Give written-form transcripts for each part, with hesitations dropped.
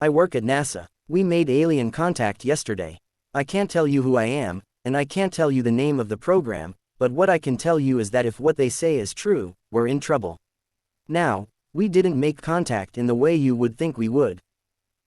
I work at NASA. We made alien contact yesterday. I can't tell you who I am, and I can't tell you the name of the program, but what I can tell you is that if what they say is true, we're in trouble. Now, we didn't make contact in the way you would think we would.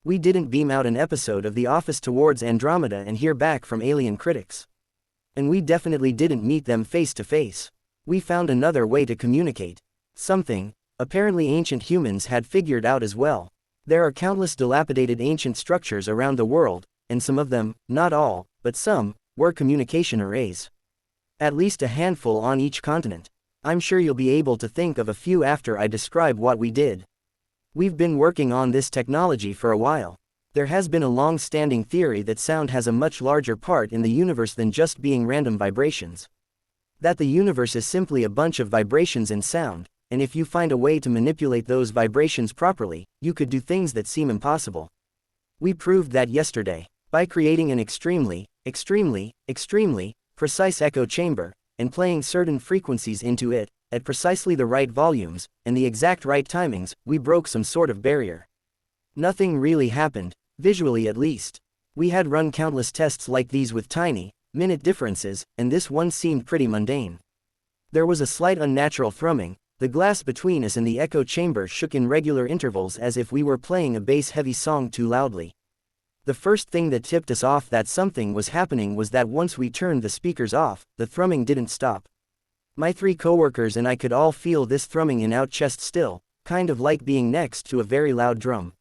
We didn't beam out an episode of The Office towards Andromeda and hear back from alien critics. And we definitely didn't meet them face to face. We found another way to communicate. Something, apparently ancient humans had figured out as well. There are countless dilapidated ancient structures around the world, and some of them, not all, but some, were communication arrays. At least a handful on each continent. I'm sure you'll be able to think of a few after I describe what we did. We've been working on this technology for a while. There has been a long-standing theory that sound has a much larger part in the universe than just being random vibrations. That the universe is simply a bunch of vibrations and sound, and if you find a way to manipulate those vibrations properly, you could do things that seem impossible. We proved that yesterday, by creating an extremely precise echo chamber, and playing certain frequencies into it, at precisely the right volumes, and the exact right timings, we broke some sort of barrier. Nothing really happened, visually at least. We had run countless tests like these with tiny, minute differences, and this one seemed pretty mundane. There was a slight unnatural thrumming, the glass between us and the echo chamber shook in regular intervals as if we were playing a bass-heavy song too loudly. The first thing that tipped us off that something was happening was that once we turned the speakers off, the thrumming didn't stop. My 3 coworkers and I could all feel this thrumming in our chest still, kind of like being next to a very loud drum.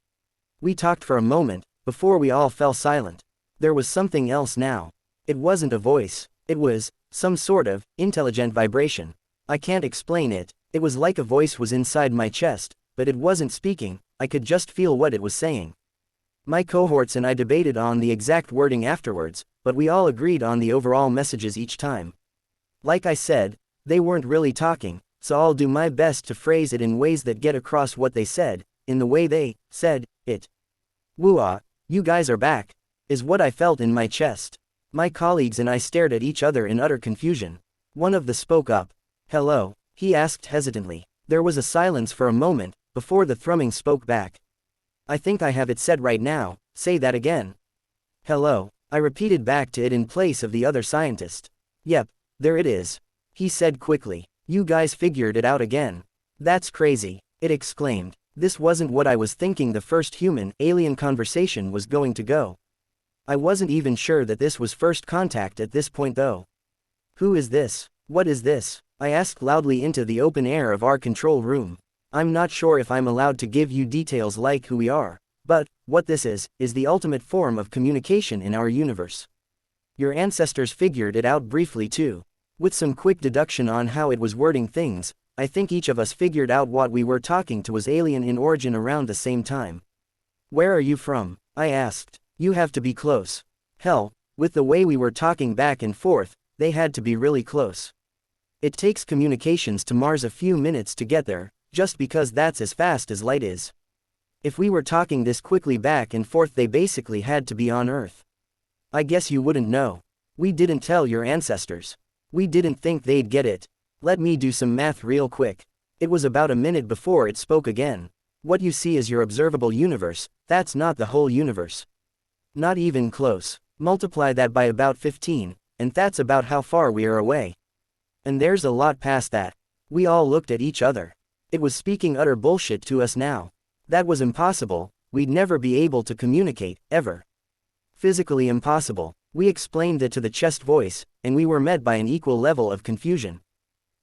We talked for a moment, before we all fell silent. There was something else now. It wasn't a voice, it was some sort of intelligent vibration. I can't explain it. It was like a voice was inside my chest, but it wasn't speaking, I could just feel what it was saying. My cohorts and I debated on the exact wording afterwards, but we all agreed on the overall messages each time. Like I said, they weren't really talking, so I'll do my best to phrase it in ways that get across what they said, in the way they said it. "Woo-ah, you guys are back," is what I felt in my chest. My colleagues and I stared at each other in utter confusion. One of them spoke up. "Hello," he asked hesitantly. There was a silence for a moment, before the thrumming spoke back. "I think I have it said right now, say that again." "Hello," I repeated back to it in place of the other scientist. "Yep, there it is," he said quickly. "You guys figured it out again. That's crazy," it exclaimed. This wasn't what I was thinking the first human-alien conversation was going to go. I wasn't even sure that this was first contact at this point though. "Who is this? What is this?" I asked loudly into the open air of our control room. "I'm not sure if I'm allowed to give you details like who we are, but what this is the ultimate form of communication in our universe. Your ancestors figured it out briefly too. With some quick deduction on how it was wording things, I think each of us figured out what we were talking to was alien in origin around the same time." "Where are you from?" I asked. "You have to be close." Hell, with the way we were talking back and forth, they had to be really close. It takes communications to Mars a few minutes to get there, just because that's as fast as light is. If we were talking this quickly back and forth, they basically had to be on Earth. "I guess you wouldn't know. We didn't tell your ancestors. We didn't think they'd get it. Let me do some math real quick." It was about a minute before it spoke again. "What you see is your observable universe, that's not the whole universe. Not even close. Multiply that by about 15, and that's about how far we are away. And there's a lot past that." We all looked at each other. It was speaking utter bullshit to us now. That was impossible, we'd never be able to communicate, ever. Physically impossible. We explained it to the chest voice, and we were met by an equal level of confusion.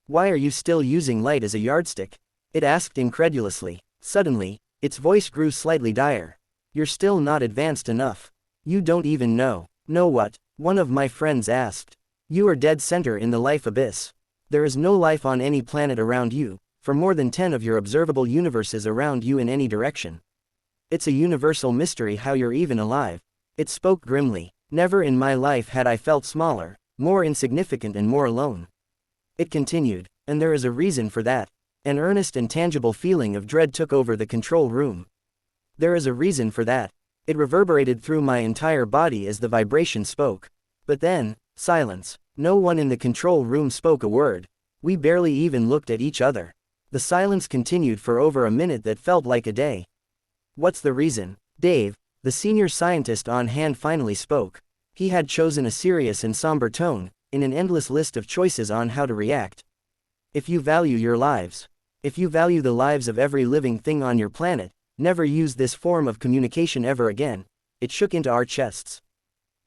"Why are you still using light as a yardstick?" it asked incredulously. Suddenly, its voice grew slightly dire. "You're still not advanced enough. You don't even know." "Know what?" one of my friends asked. "You are dead center in the life abyss. There is no life on any planet around you, for more than 10 of your observable universes around you in any direction. It's a universal mystery how you're even alive." It spoke grimly. Never in my life had I felt smaller, more insignificant and more alone. It continued, "And there is a reason for that." An earnest and tangible feeling of dread took over the control room. "There is a reason for that." It reverberated through my entire body as the vibration spoke. But then, silence. No one in the control room spoke a word. We barely even looked at each other. The silence continued for over a minute that felt like a day. "What's the reason?" Dave, the senior scientist on hand, finally spoke. He had chosen a serious and somber tone, in an endless list of choices on how to react. If you value your lives, if you value the lives of every living thing on your planet, never use this form of communication ever again. It shook into our chests.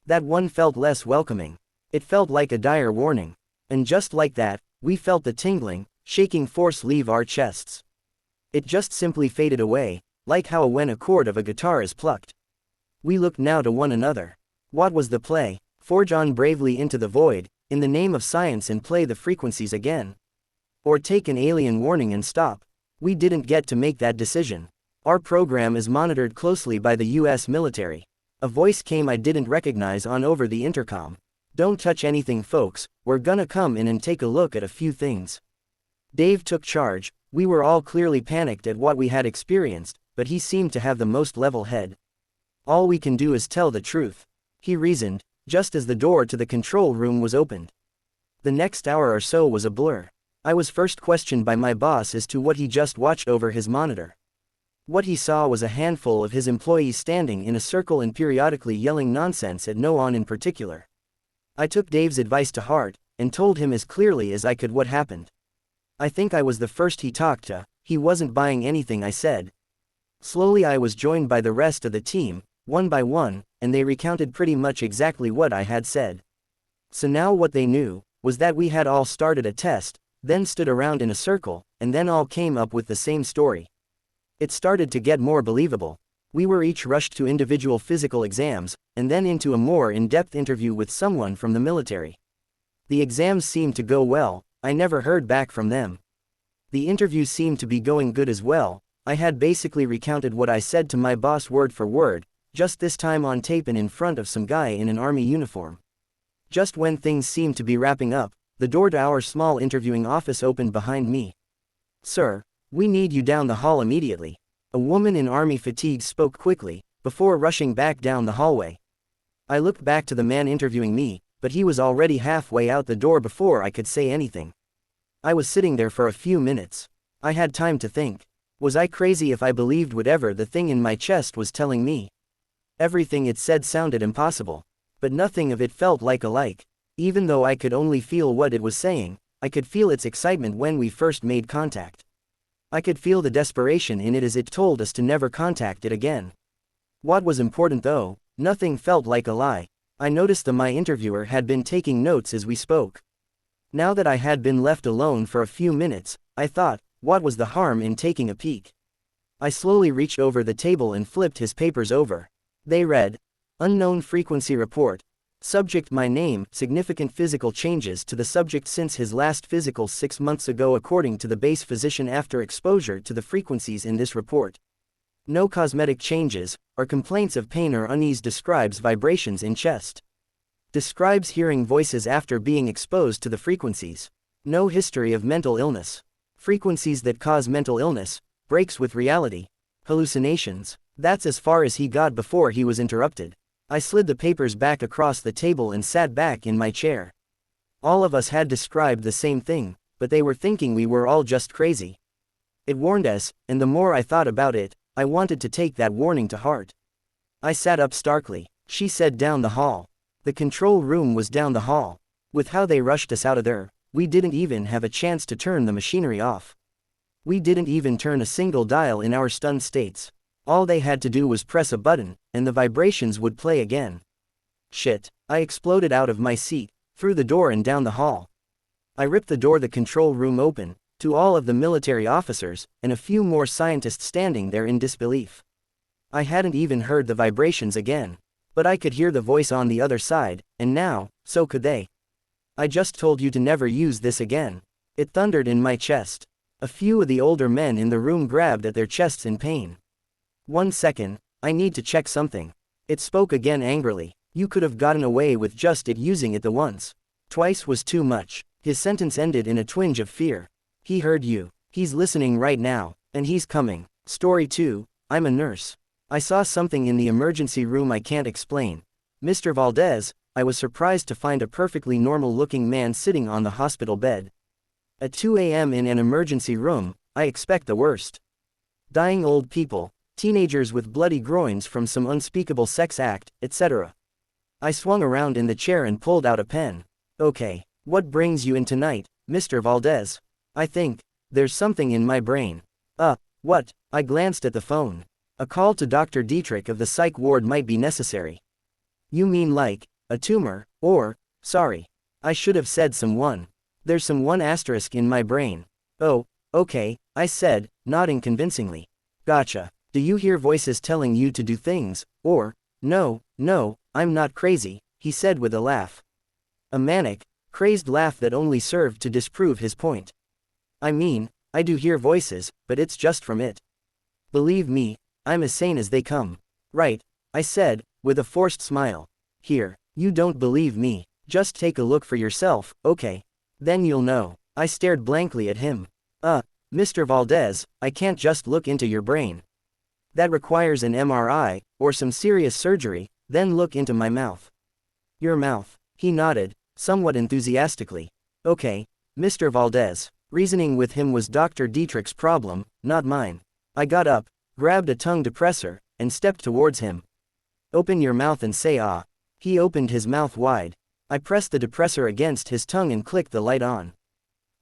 That one felt less welcoming. It felt like a dire warning. And just like that, we felt the tingling, shaking force leave our chests. It just simply faded away, like how when a chord of a guitar is plucked. We looked now to one another. What was the play? Forge on bravely into the void, in the name of science, and play the frequencies again? Or take an alien warning and stop? We didn't get to make that decision. Our program is monitored closely by the US military. A voice came I didn't recognize on over the intercom. Don't touch anything, folks, we're gonna come in and take a look at a few things. Dave took charge. We were all clearly panicked at what we had experienced, but he seemed to have the most level head. All we can do is tell the truth, he reasoned, just as the door to the control room was opened. The next hour or so was a blur. I was first questioned by my boss as to what he just watched over his monitor. What he saw was a handful of his employees standing in a circle and periodically yelling nonsense at no one in particular. I took Dave's advice to heart, and told him as clearly as I could what happened. I think I was the first he talked to. He wasn't buying anything I said. Slowly I was joined by the rest of the team, one by one, and they recounted pretty much exactly what I had said. So now what they knew was that we had all started a test, then stood around in a circle, and then all came up with the same story. It started to get more believable. We were each rushed to individual physical exams, and then into a more in-depth interview with someone from the military. The exams seemed to go well. I never heard back from them. The interview seemed to be going good as well. I had basically recounted what I said to my boss word for word, just this time on tape and in front of some guy in an army uniform. Just when things seemed to be wrapping up, the door to our small interviewing office opened behind me. "Sir, we need you down the hall immediately." A woman in army fatigues spoke quickly, before rushing back down the hallway. I looked back to the man interviewing me, but he was already halfway out the door before I could say anything. I was sitting there for a few minutes. I had time to think. Was I crazy if I believed whatever the thing in my chest was telling me? Everything it said sounded impossible, but nothing of it felt like a like. Even though I could only feel what it was saying, I could feel its excitement when we first made contact. I could feel the desperation in it as it told us to never contact it again. What was important though, nothing felt like a lie. I noticed that my interviewer had been taking notes as we spoke. Now that I had been left alone for a few minutes, I thought, what was the harm in taking a peek? I slowly reached over the table and flipped his papers over. They read, "Unknown frequency report. Subject: my name, significant physical changes to the subject since his last physical 6 months ago according to the base physician after exposure to the frequencies in this report. No cosmetic changes, or complaints of pain or unease. Describes vibrations in chest. Describes hearing voices after being exposed to the frequencies. No history of mental illness. Frequencies that cause mental illness, breaks with reality. Hallucinations." That's as far as he got before he was interrupted. I slid the papers back across the table and sat back in my chair. All of us had described the same thing, but they were thinking we were all just crazy. It warned us, and the more I thought about it, I wanted to take that warning to heart. I sat up starkly. She said down the hall. The control room was down the hall. With how they rushed us out of there, we didn't even have a chance to turn the machinery off. We didn't even turn a single dial in our stunned states. All they had to do was press a button, and the vibrations would play again. Shit, I exploded out of my seat, through the door and down the hall. I ripped the door to the control room open, to all of the military officers, and a few more scientists standing there in disbelief. I hadn't even heard the vibrations again. But I could hear the voice on the other side, and now, so could they. "I just told you to never use this again." It thundered in my chest. A few of the older men in the room grabbed at their chests in pain. "1 second, I need to check something." It spoke again angrily. "You could have gotten away with just using it the once. Twice was too much." His sentence ended in a twinge of fear. "He heard you. He's listening right now, and he's coming." Story 2, I'm a nurse. I saw something in the emergency room I can't explain. Mr. Valdez, I was surprised to find a perfectly normal-looking man sitting on the hospital bed. At 2 a.m. in an emergency room, I expect the worst. Dying old people, Teenagers with bloody groins from some unspeakable sex act, etc. I swung around in the chair and pulled out a pen. Okay, what brings you in tonight, Mr. Valdez? I think there's something in my brain. What? I glanced at the phone. A call to Dr. Dietrich of the psych ward might be necessary. You mean like a tumor, or, sorry, I should have said someone. There's some one asterisk in my brain. Oh, okay, I said, nodding convincingly. Gotcha. Do you hear voices telling you to do things, or, no, I'm not crazy, he said with a laugh. A manic, crazed laugh that only served to disprove his point. I mean, I do hear voices, but it's just from it. Believe me, I'm as sane as they come. Right, I said, with a forced smile. Here, you don't believe me, just take a look for yourself, okay? Then you'll know. I stared blankly at him. Mr. Valdez, I can't just look into your brain. That requires an MRI, or some serious surgery, then look into my mouth. Your mouth, he nodded, somewhat enthusiastically. Okay, Mr. Valdez. Reasoning with him was Dr. Dietrich's problem, not mine. I got up, grabbed a tongue depressor, and stepped towards him. Open your mouth and say ah. He opened his mouth wide. I pressed the depressor against his tongue and clicked the light on.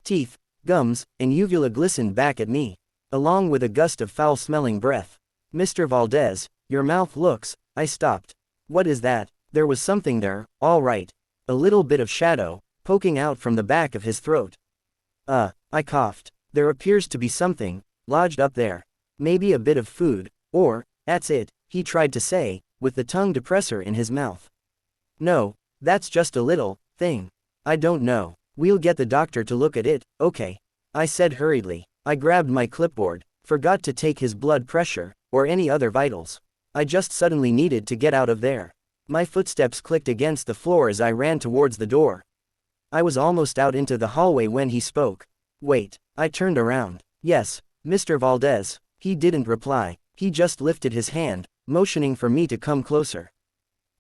Teeth, gums, and uvula glistened back at me, along with a gust of foul-smelling breath. Mr. Valdez, your mouth looks. I stopped. What is that? There was something there, all right. A little bit of shadow, poking out from the back of his throat. I coughed. There appears to be something lodged up there. Maybe a bit of food, or, that's it, he tried to say, with the tongue depressor in his mouth. No, that's just a little thing. I don't know. We'll get the doctor to look at it, okay? I said hurriedly. I grabbed my clipboard, forgot to take his blood pressure, or any other vitals. I just suddenly needed to get out of there. My footsteps clicked against the floor as I ran towards the door. I was almost out into the hallway when he spoke. Wait, I turned around. Yes, Mr. Valdez. He didn't reply, he just lifted his hand, motioning for me to come closer.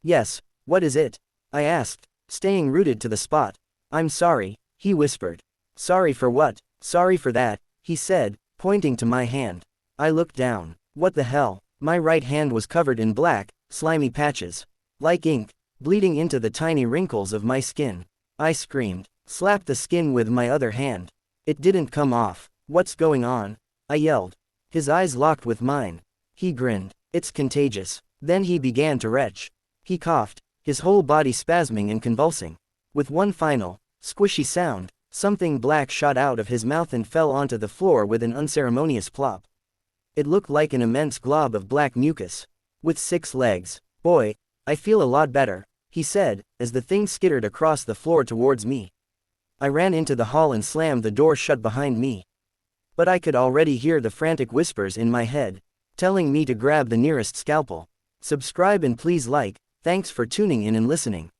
Yes, what is it? I asked, staying rooted to the spot. I'm sorry, he whispered. Sorry for what? Sorry for that, he said, pointing to my hand. I looked down. What the hell? My right hand was covered in black, slimy patches. Like ink, bleeding into the tiny wrinkles of my skin. I screamed, slapped the skin with my other hand. It didn't come off. What's going on? I yelled. His eyes locked with mine. He grinned. It's contagious. Then he began to retch. He coughed, his whole body spasming and convulsing. With one final, squishy sound, something black shot out of his mouth and fell onto the floor with an unceremonious plop. It looked like an immense glob of black mucus. With 6 legs. Boy, I feel a lot better, he said, as the thing skittered across the floor towards me. I ran into the hall and slammed the door shut behind me. But I could already hear the frantic whispers in my head, telling me to grab the nearest scalpel. Subscribe and please like. Thanks for tuning in and listening.